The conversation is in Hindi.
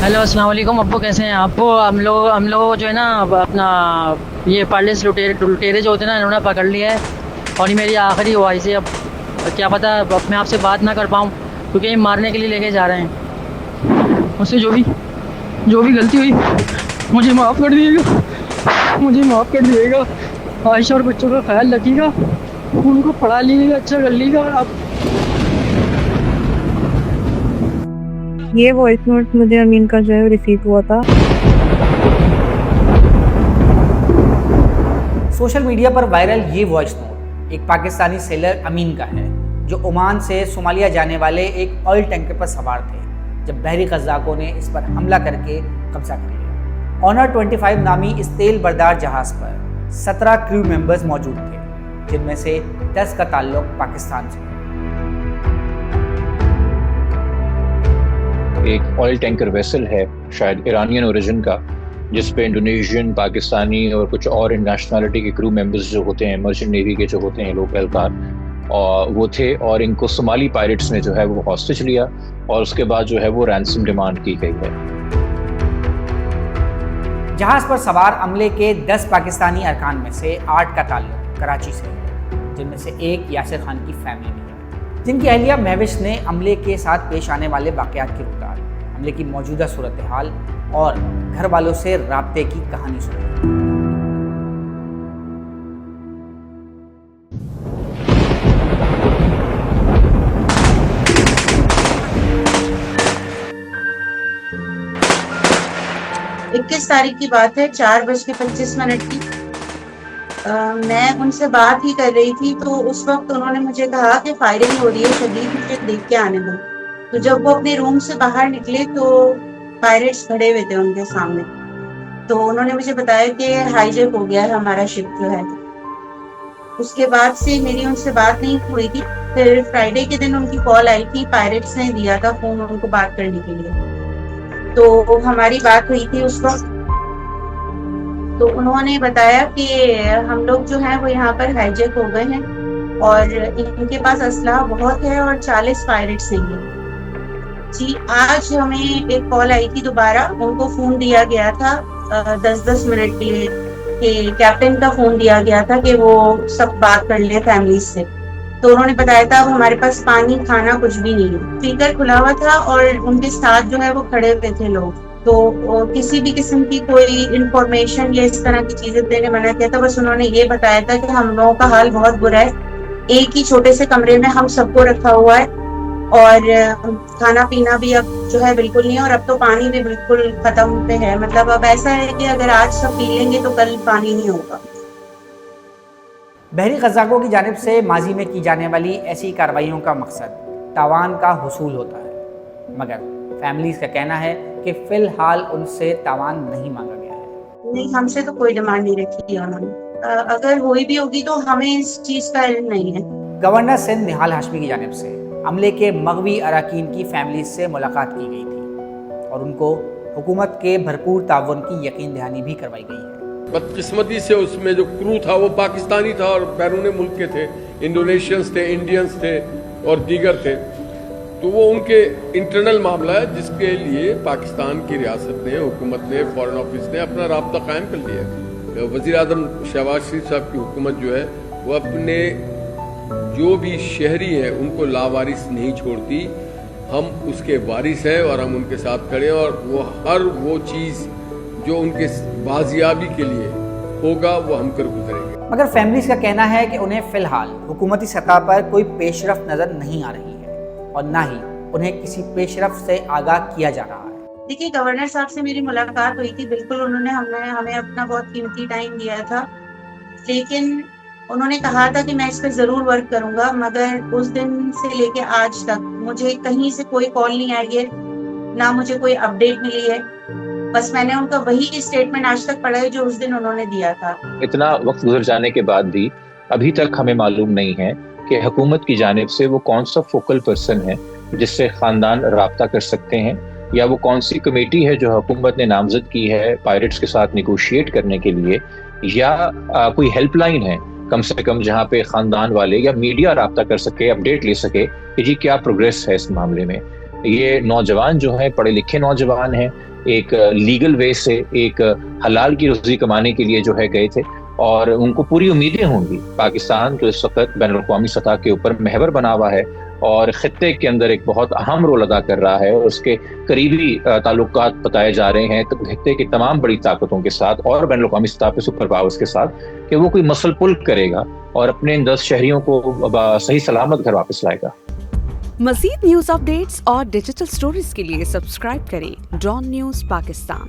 हेलो अस्सलाम वालेकुम अब्बू, कैसे हैं आप? हम लोग जो है ना अब अपना ये पार्लेस लुटेरे लुटेरे जो होते हैं ना, इन्होंने पकड़ लिया है। और ये मेरी आखिरी हुआ इसे अब क्या पता अब मैं आपसे बात ना कर पाऊँ, क्योंकि ये मारने के लिए लेके जा रहे हैं। मुझसे जो भी गलती हुई मुझे माफ़ कर दिएगा, मुझे माफ़ कर दिएगा। आयशा और बच्चों का ख्याल रखिएगा, उनको पढ़ा लीजिएगा, अच्छा कर लीजिएगा। और आप ये वॉइस नोट मुझे अमीन का जो है रिसीव हुआ था। सोशल मीडिया पर वायरल ये वॉइस नोट एक पाकिस्तानी सेलर अमीन का है, जो ओमान से सोमालिया जाने वाले एक ऑयल टैंकर पर सवार थे जब बहरी कज़ाकों ने इस पर हमला करके कब्जा कर लिया। ऑनर 25 नामी इस तेल बरदार जहाज पर 17 क्रू मेंबर्स मौजूद थे, जिनमें से 10 का ताल्लुक पाकिस्तान से। एक ऑयल टैंकर वेसल है, शायद ईरानियन ओरिजिन का, जिस पे इंडोनेशियन, पाकिस्तानी और कुछ और नेशनलिटी के क्रू मेंबर्स जो होते हैं, मर्चेंट नेवी के जो होते हैं लोग एहलकार, और वो थे। और इनको सोमाली पायरेट्स ने जो है वो हॉस्टेज लिया और उसके बाद जो है वो रैंसम डिमांड की गई है। जहाज पर सवार अमले के 10 पाकिस्तानी अरकान में से 8 का ताल्लुक कराची से है, जिनमें से एक यासिर खान की फैमिली में है, जिनकी अहलिया महविश ने अमले के साथ पेश आने वाले वाक़यात की रुदार, अमले की मौजूदा सूरत हाल और घर वालों से राब्ते की कहानी सुनी। इक्कीस तारीख की बात है, 4:25 की। मैं उनसे बात ही कर रही थी तो उस वक्त उन्होंने मुझे कहा कि फायरिंग हो रही है शदीद, मुझे देख के आने दो। तो जब वो अपने रूम से बाहर निकले तो पायरेट्स खड़े हुए थे उनके सामने। तो उन्होंने मुझे बताया कि हाईजैक हो गया है हमारा शिप जो है। उसके बाद से मेरी उनसे बात नहीं हुई थी। फिर फ्राइडे के दिन उनकी कॉल आई थी, पायरेट्स ने दिया था फोन उनको बात करने के लिए। तो हमारी बात हुई थी उस वक्त। तो उन्होंने बताया कि हम लोग जो हैं वो यहाँ पर हाईजैक हो गए हैं और इनके पास असलहा बहुत है और 40 पायरेट्स हैं। जी, आज हमें एक कॉल आई थी दोबारा, उनको फोन दिया गया था 10-10 मिनट के लिए, कि कैप्टन का फोन दिया गया था कि वो सब बात कर ले फैमिली से। तो उन्होंने बताया था अब हमारे पास पानी खाना कुछ भी नहीं है। स्पीकर खुला हुआ था और उनके साथ जो है वो खड़े हुए थे लोग। तो किसी भी किस्म की कोई इंफॉर्मेशन या इस तरह की चीजें देने मना किया था। बस उन्होंने ये बताया था कि हम लोगों का हाल बहुत बुरा है, एक ही छोटे से कमरे में हम सबको रखा हुआ है और खाना पीना भी अब जो है बिल्कुल नहीं है और अब तो पानी भी बिल्कुल खत्म पे है। मतलब अब ऐसा है कि अगर आज सब पी लेंगे तो कल पानी नहीं होगा। बहरी कज़ाकों की जानिब से माजी में की जाने वाली ऐसी कार्रवाइयों का मकसद तावान का हुसूल होता है, मगर फैमिलीज का कहना है कि फिलहाल उनसे तावान नहीं मांगा गया है। नहीं, हमसे तो कोई डिमांड नहीं रखी है उन्होंने। अगर हुई भी होगी तो हमें इस चीज का इल्म नहीं है। गवर्नर सिंध निहाल हाशमी की जानिब से अमले के मगवी अराकीन की फैमिलीज से मुलाकात की गई थी और उनको हुकूमत के भरपूर ताउन की यकीन दहानी भी करवाई गई है। बदकिस्मती से उसमें जो क्रू था वो पाकिस्तानी था और बैरून मुल्क के थे, इंडोनेशियंस थे, इंडियंस थे और दीगर थे। तो वो उनके इंटरनल मामला है जिसके लिए पाकिस्तान की रियासत ने, हुकूमत ने, फॉरेन ऑफिस ने अपना राब्ता कायम कर लिया है। वज़ीर आज़म शहबाज शरीफ साहब की हुकूमत जो है वो अपने जो भी शहरी हैं उनको लावारिस नहीं छोड़ती। हम उसके वारिस हैं और हम उनके साथ खड़े हैं और वो चीज़ जो उनके बाजियाबी के लिए होगा वो हम कर गुजरेंगे। मगर फैमिलीज का कहना है कि उन्हें फिलहाल हुकूमती सतह पर कोई पेशरफ नजर नहीं आ रही है और ना ही उन्हें किसी पेशरफ से आगाह किया जा रहा है। देखिए, गवर्नर साहब से मेरी मुलाकात हुई थी, बिल्कुल उन्होंने हमें अपना बहुत कीमती टाइम दिया था, लेकिन उन्होंने कहा था कि मैं इस पर जरूर वर्क करूंगा। मगर उस दिन से लेके आज तक मुझे कहीं से कोई कॉल नहीं आई है, ना मुझे कोई अपडेट मिली है। बस मैंने उनका वही स्टेटमेंट आज तक पढ़ा है जो उस दिन उन्होंने दिया था। इतना वक्त गुजर जाने के बाद भी अभी तक हमें मालूम नहीं है कि हुकूमत की जानिब से वो कौन सा फोकल पर्सन है जिससे खानदान राब्ता कर सकते हैं, या वो कौन सी कमेटी है जो हुकूमत ने नामजद की है पायरेट्स के साथ निगोशिएट करने के लिए, या कोई हेल्पलाइन है कम से कम जहाँ पे खानदान वाले या मीडिया राब्ता कर सके, अपडेट ले सके कि जी क्या प्रोग्रेस है इस मामले में। ये नौजवान जो हैं पढ़े लिखे नौजवान हैं, एक लीगल वे से एक हलाल की रोजी कमाने के लिए जो है गए थे, और उनको पूरी उम्मीदें होंगी। पाकिस्तान जो इस वक्त बैनुल अक़वामी सतह के ऊपर महवर बना हुआ है और खित्ते के अंदर एक बहुत अहम रोल अदा कर रहा है, और उसके करीबी ताल्लुकात बताए जा रहे हैं खित्ते की तमाम बड़ी ताकतों के साथ और बैनुल अक़वामी सतह पे सुपर पावर्स के साथ, कि वो कोई मसल पुल करेगा और अपने इन 10 शहरियों को सही सलामत घर वापस लाएगा। मज़ीद न्यूज़ अपडेट्स और डिजिटल स्टोरीज के लिए सब्सक्राइब करें डॉन न्यूज़ पाकिस्तान।